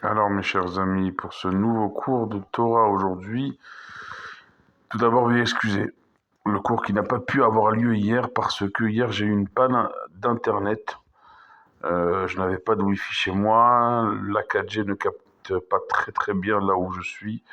Alors, mes chers amis, pour ce nouveau cours de Torah aujourd'hui, tout d'abord, veuillez excuser le cours qui n'a pas pu avoir lieu hier parce que hier j'ai eu une panne d'internet. Je n'avais pas de wifi chez moi, la 4G ne capte pas très bien là où je suis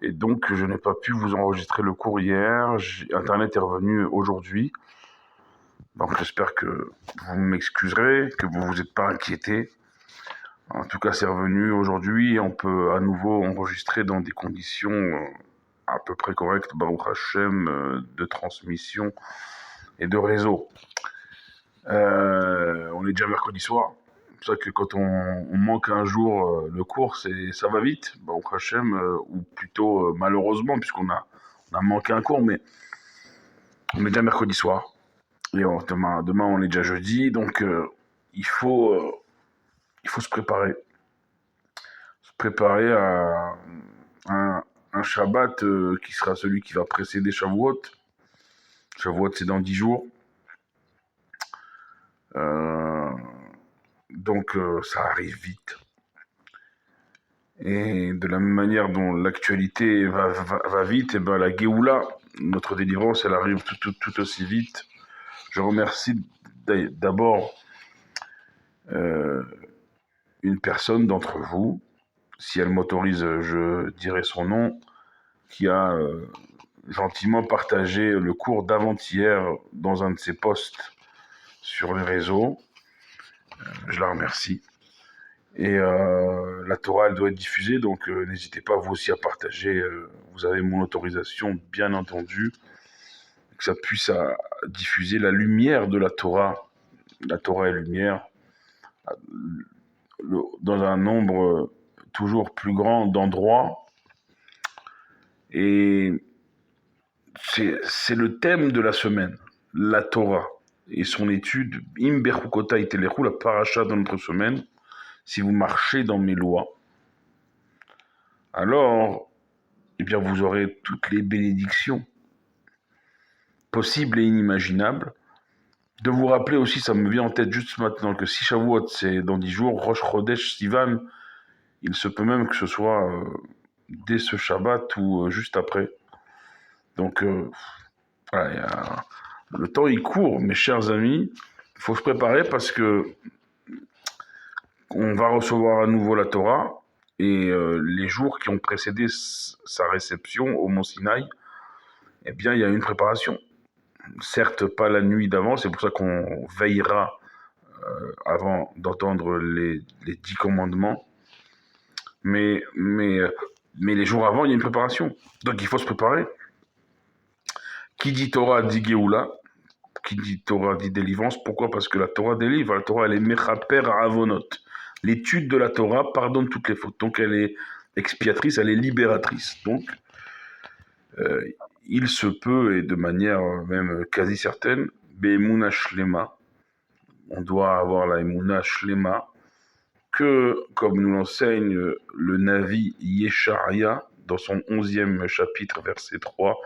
et donc je n'ai pas pu vous enregistrer le cours hier. Internet est revenu aujourd'hui, donc j'espère que vous m'excuserez, que vous vous êtes pas inquiétés. En tout cas, c'est revenu aujourd'hui et on peut à nouveau enregistrer dans des conditions à peu près correctes, Baruch Hashem, de transmission et de réseau. On est déjà mercredi soir. C'est pour ça que quand on manque un jour le cours, ça va vite, Baruch Hashem, ou plutôt malheureusement, puisqu'on a manqué un cours, mais on est déjà mercredi soir. Et demain, on est déjà jeudi, donc il faut se préparer. Se préparer à un Shabbat qui sera celui qui va précéder Shavuot. Shavuot, c'est dans 10 jours. Donc, ça arrive vite. Et de la même manière dont l'actualité va vite, et ben la Géoula, notre délivrance, elle arrive tout aussi vite. Je remercie d'abord une personne d'entre vous, si elle m'autorise, je dirai son nom, qui a gentiment partagé le cours d'avant-hier dans un de ses posts sur les réseaux. Je la remercie. Et la Torah, elle doit être diffusée, donc n'hésitez pas vous aussi à partager. Vous avez mon autorisation, bien entendu, que ça puisse diffuser la lumière de la Torah et lumière, dans un nombre toujours plus grand d'endroits. Et c'est le thème de la semaine, la Torah et son étude. Im Berukota Itelechu, la paracha de notre semaine. Si vous marchez dans mes lois, alors, eh bien, vous aurez toutes les bénédictions possibles et inimaginables. De vous rappeler aussi, ça me vient en tête juste maintenant, que si Shavuot, c'est dans 10 jours, Rosh Chodesh Sivan, il se peut même que ce soit dès ce Shabbat ou juste après. Donc, voilà, le temps, il court, mes chers amis. Il faut se préparer parce que on va recevoir à nouveau la Torah et les jours qui ont précédé sa réception au Mont Sinaï, eh bien, il y a une préparation. Certes, pas la nuit d'avant, c'est pour ça qu'on veillera avant d'entendre les 10 commandements, mais les jours avant, il y a une préparation. Donc, il faut se préparer. Qui dit Torah dit Géoula, qui dit Torah dit délivrance. Pourquoi? Parce que la Torah délivre. La Torah, elle est mechaper avonot. L'étude de la Torah pardonne toutes les fautes. Donc, elle est expiatrice, elle est libératrice. Donc, il se peut, et de manière même quasi certaine, Be'emuna Shlema, on doit avoir la Emuna Shlema, que, comme nous l'enseigne le Navi Yesharia, dans son 11e chapitre, verset 3,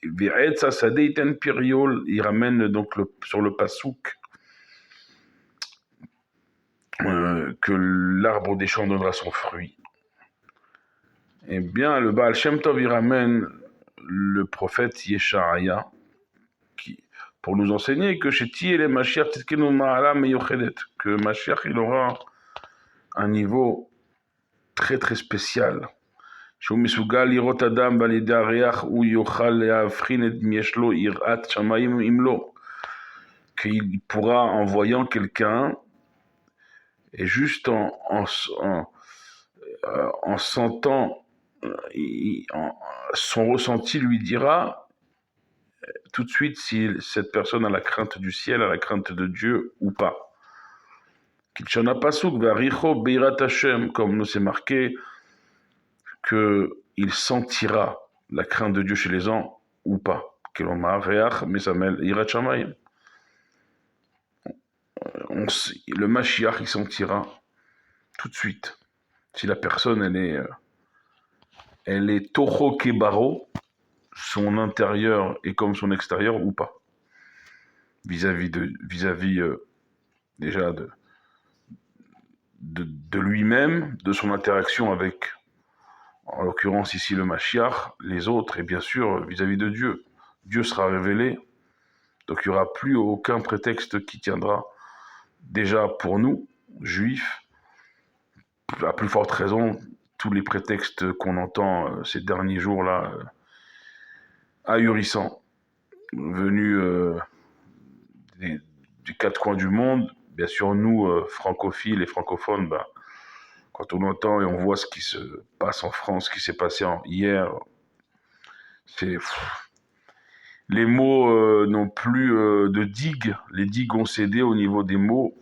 il ramène donc sur le Passouk que l'arbre des champs donnera son fruit. Eh bien, le Baal Shem Tov, il ramène le prophète Yesharia, pour nous enseigner que chez Ti et les Mashiach, que Mashiach, il aura un niveau très très spécial. Qu'il pourra, en voyant quelqu'un, et juste en sentant, son ressenti lui dira tout de suite si cette personne a la crainte du ciel, a la crainte de Dieu ou pas. Comme nous c'est marqué qu'il sentira la crainte de Dieu chez les gens ou pas. Le Mashiach, il sentira tout de suite si la personne, elle est Toho Kebaro, son intérieur est comme son extérieur ou pas. Vis-à-vis déjà de lui-même, de son interaction avec, en l'occurrence ici le Mashiach, les autres, et bien sûr vis-à-vis de Dieu. Dieu sera révélé, donc il n'y aura plus aucun prétexte qui tiendra. Déjà pour nous, juifs, à plus forte raison, tous les prétextes qu'on entend ces derniers jours-là, ahurissants, venus des quatre coins du monde. Bien sûr, nous, francophiles et francophones, bah, quand on entend et on voit ce qui se passe en France, ce qui s'est passé hier, c'est... Les mots n'ont plus de digues. Les digues ont cédé au niveau des mots.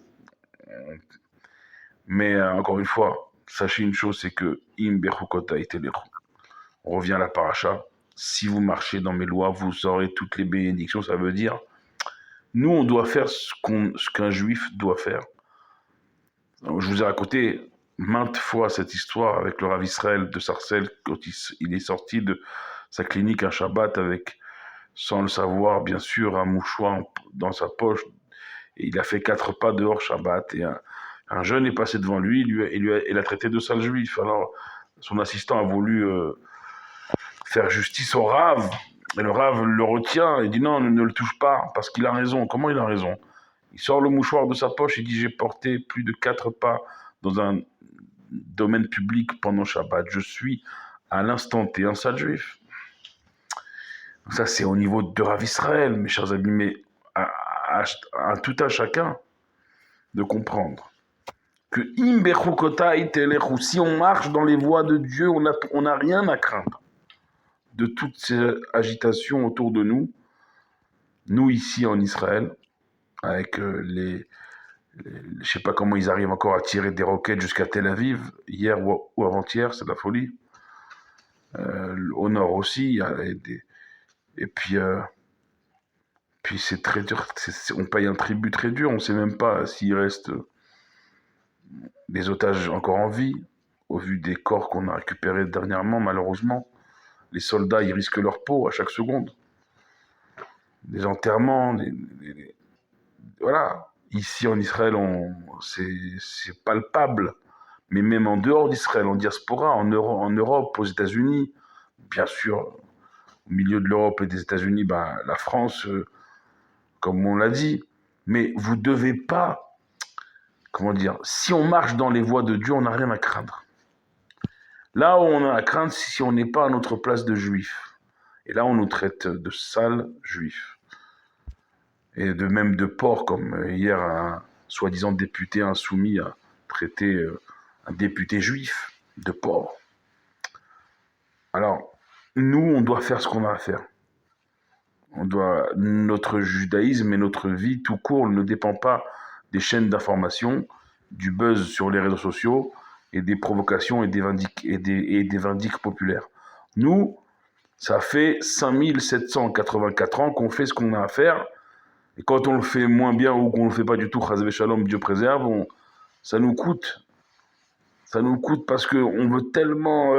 Mais encore une fois, sachez une chose, c'est que Im Bechukota Itelechu. On revient à la paracha. Si vous marchez dans mes lois, vous aurez toutes les bénédictions. Ça veut dire, nous, on doit faire ce qu'un juif doit faire. Donc, je vous ai raconté maintes fois cette histoire avec le Rav Israël de Sarcelles, quand il est sorti de sa clinique un Shabbat avec, sans le savoir, bien sûr, un mouchoir dans sa poche. Et il a fait 4 pas dehors Shabbat. Et un jeune est passé devant lui, il l'a traité de sale juif. Alors, son assistant a voulu faire justice au Rav. Et le Rav le retient et dit non, ne le touche pas, parce qu'il a raison. Comment il a raison? Il sort le mouchoir de sa poche et dit j'ai porté plus de 4 pas dans un domaine public pendant Shabbat. Je suis à l'instant T un sale juif. Ça, c'est au niveau de Rav Israël, mes chers amis, mais à tout à chacun de comprendre que si on marche dans les voies de Dieu, on n'a rien à craindre de toutes ces agitations autour de nous. Nous, ici en Israël, avec je ne sais pas comment ils arrivent encore à tirer des roquettes jusqu'à Tel Aviv, hier ou avant-hier, c'est de la folie. Au nord aussi, il y a et puis c'est très dur, on paye un tribut très dur, on ne sait même pas s'il reste des otages encore en vie, au vu des corps qu'on a récupérés dernièrement, malheureusement. Les soldats, ils risquent leur peau à chaque seconde. Des enterrements, voilà. Ici en Israël, c'est palpable. Mais même en dehors d'Israël, en diaspora, en Europe, aux États-Unis, bien sûr, au milieu de l'Europe et des États-Unis, ben, la France, comme on l'a dit. Mais vous ne devez pas, comment dire, si on marche dans les voies de Dieu, on n'a rien à craindre. Là où on a à craindre, c'est si on n'est pas à notre place de juif. Et là, on nous traite de sales juifs. Et de même de porcs, comme hier un soi-disant député insoumis a traité un député juif de porc. Alors, nous, on doit faire ce qu'on a à faire. Notre judaïsme et notre vie tout court ne dépend pas des chaînes d'information, du buzz sur les réseaux sociaux et des provocations et des vindiques populaires. Nous, ça fait 5784 ans qu'on fait ce qu'on a à faire. Et quand on le fait moins bien ou qu'on ne le fait pas du tout, Chazvé Shalom, Dieu préserve, ça nous coûte. Ça nous coûte parce qu'on veut tellement,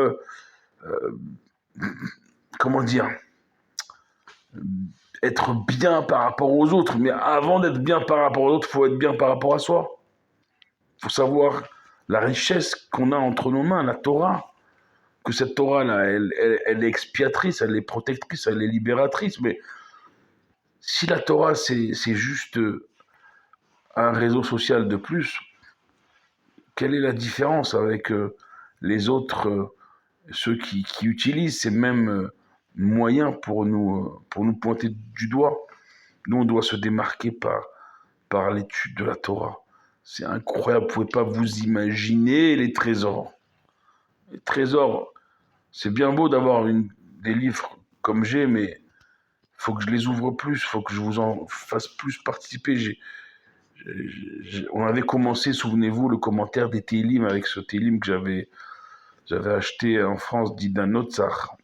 comment dire, être bien par rapport aux autres. Mais avant d'être bien par rapport aux autres, il faut être bien par rapport à soi. Il faut savoir la richesse qu'on a entre nos mains, la Torah. Que cette Torah-là, elle est expiatrice, elle est protectrice, elle est libératrice. Mais si la Torah, c'est juste un réseau social de plus, quelle est la différence avec les autres, ceux qui utilisent ces mêmes moyens pour nous pointer du doigt? Nous, on doit se démarquer par l'étude de la Torah. C'est incroyable, vous ne pouvez pas vous imaginer les trésors. Les trésors, c'est bien beau d'avoir des livres comme j'ai, mais il faut que je les ouvre plus, il faut que je vous en fasse plus participer. On avait commencé, souvenez-vous, le commentaire des Télim avec ce Télim que j'avais acheté en France, dit d'un Notzar,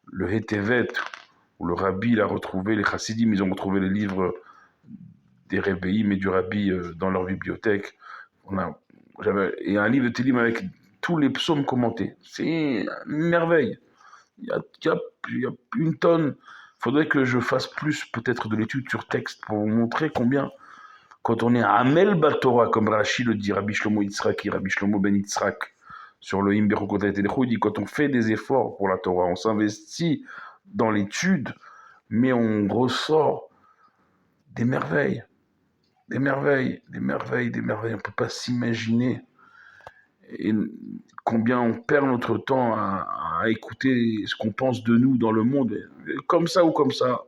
le Hetevet, où le Rabbi il a retrouvé, les Chassidim, ils ont retrouvé les livres des Rebbeim et du Rabbi dans leur bibliothèque. Et un livre de Télim avec tous les psaumes commentés. C'est une merveille. Il y a une tonne. Il faudrait que je fasse plus peut-être de l'étude sur texte pour vous montrer combien quand on est Amel Batora, comme Rashi le dit, Rabbi Shlomo Yitzhak et Rabbi Shlomo Ben Yitzhak, sur le Him Berukot Telecho, il dit quand on fait des efforts pour la Torah, on s'investit dans l'étude, mais on ressort des merveilles, des merveilles, des merveilles, des merveilles. On ne peut pas s'imaginer combien on perd notre temps à écouter ce qu'on pense de nous dans le monde. Comme ça ou comme ça,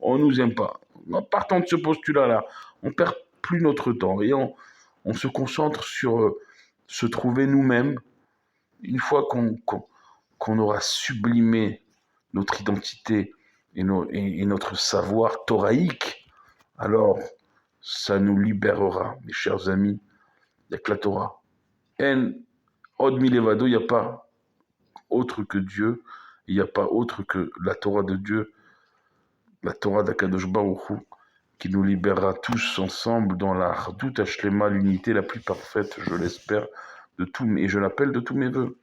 on ne nous aime pas. En partant de ce postulat-là, on perd plus notre temps et on se concentre sur se trouver nous-mêmes. Une fois qu'on aura sublimé notre identité et notre savoir thoraïque, alors ça nous libérera, mes chers amis. Il n'y a que la Torah. En od milevado, il n'y a pas autre que Dieu. Il n'y a pas autre que la Torah de Dieu, la Torah d'Akadosh Baruch Hu, qui nous libérera tous ensemble dans la Hardut Hashlema, l'unité la plus parfaite, je l'espère, et je l'appelle de tous mes voeux.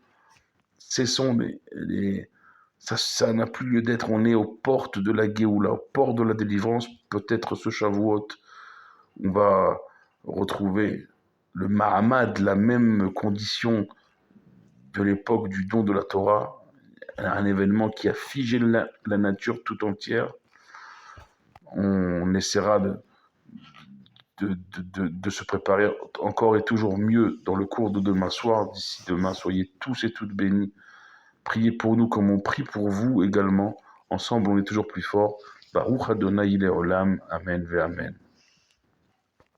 Cessons ça n'a plus lieu d'être. On est aux portes de la Géoula, aux portes de la délivrance. Peut-être ce Shavuot, on va retrouver le Mahamad, la même condition de l'époque du don de la Torah, un événement qui a figé la nature tout entière. On essaiera de se préparer encore et toujours mieux dans le cours de demain soir. D'ici demain, soyez tous et toutes bénis. Priez pour nous comme on prie pour vous également. Ensemble, on est toujours plus fort. Baruch Adonai Leolam. Amen ve Amen.